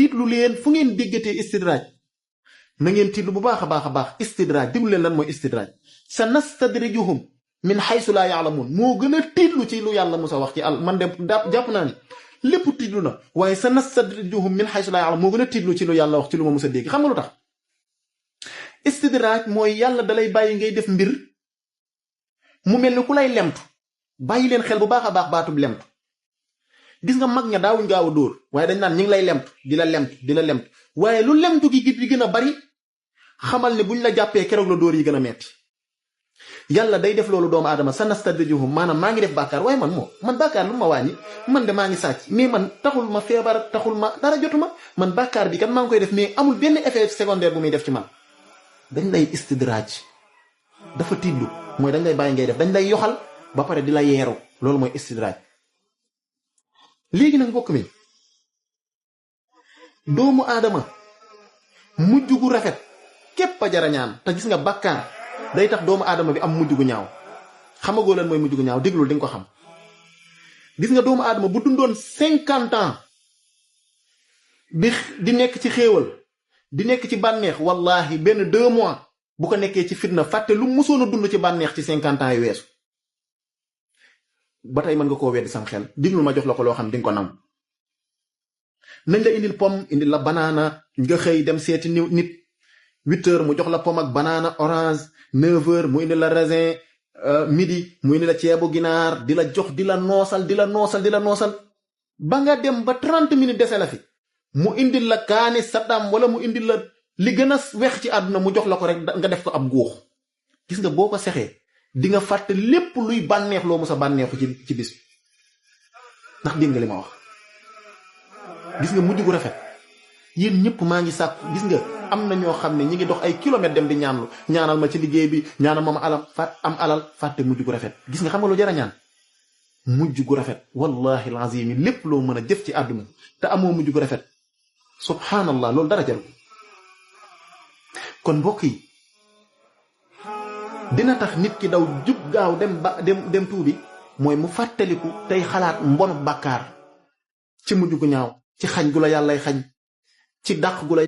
tiitlu leen fu ngeen déggatee istidraaj na ngeen tiitlu bu baax a baax istidraaj déglu leen lan mooy istidraaj sa nastadrijuhum min xaysu laa yaalamuun moo gën a tiitlu ci lu yàlla musa wax ci man de jàpp naa ni lépp tiitlu na waaye sa nastadrijuhum min xaysu laa yaalamuun moo gën a tiitlu ci lu yàlla wax ci lu ma musa dégg xam nga lu tax istidraaj mooy yàlla dalay bàyyi ngay def mbir mu mel ni ku lay lemtu bàyyi leen xel bu baax a baax baatub lemtu gis nga mag ña daawuñ gaaw a dóor waaye dañ naan ñi ngi lay lemtu di la lemtu waaye lu lemtu gi di gën a bari xamal ne buñ la jàppee keroog la dóor yi gën a metti yàlla day def loolu doomu aadama sa nastadrijuhum maanaam maa ngi def bàkkaar waaye man bàkkaar lu ma wàññi man de maa ngi sàcc mais man taxul ma feebar taxul ma dara jotuma man bàkkaar bi kat maa ngi koy def mais amul benn effet secondaire bu muy def ci man dañ lay istidraaj dafa tiidlu mooy dañ lay bàyyi ngay def dañ lay yoxal ba pare di la yeeru loolu mooy istidraaj léegi nag mbokk mi doomu aadama mujj gu rafet képp a jarañaan te gis nga bàkkaar day tax doomu aadama bi am mujj gu ñaaw xamagoo lan mooy mujj gu ñaaw déglul di nga ko xam gis nga doomu aadama bu dundoon 50 ans di nekk ci xéewal di nekk ci bànneex wallahi benn 2 mois bu ko nekkee ci fitna fàtte lu musoon a dund ci bànneex ci 50 ans yu weesu ba tey mën nga koo weddi sam xel diglul ma jox la ko loo xam di nga ko nam nañ la indil pomme indil la banaana nga xëy dem seeti nit 8 heures mu jox la pomme ak banaana orange 9 heures mu indil la raisin midi mu indil la ceebu ginaar di la jox di la noosal ba nga dem ba 30 minutes dese la fi mu indil la kaani saddam wala mu indil la li gën a wex ci àdduna mu jox la ko rek nga def ko ab góox gis nga boo ko sexee di nga fàtte lépp luy bànneex loo musa bànneexu ci bis ndax dégg nga li ma wax gis nga mujj gu rafet yéen ñëpp maa ngi sàkk gis nga am na ñoo xam ne ñi ngi dox ay kilomètres dem di ñaanal ma ci liggéey bi ñaanal ma am alal fàtte mujj gu rafet gis nga xam nga lu jara ñaan mujj gu rafet wallahi alazim lépp loo mën a jëf ci àdduna te amoo mujj gu rafet subhanallah loolu dara jaru kon mbokk yi dina tax nit ki daw jub gaaw dem tuubi mooy mu fàttaliku tey xalaat mbonu bàkkaar ci mujj gu ñaaw ci xañ gu la yàllay xañ ci dàq gu la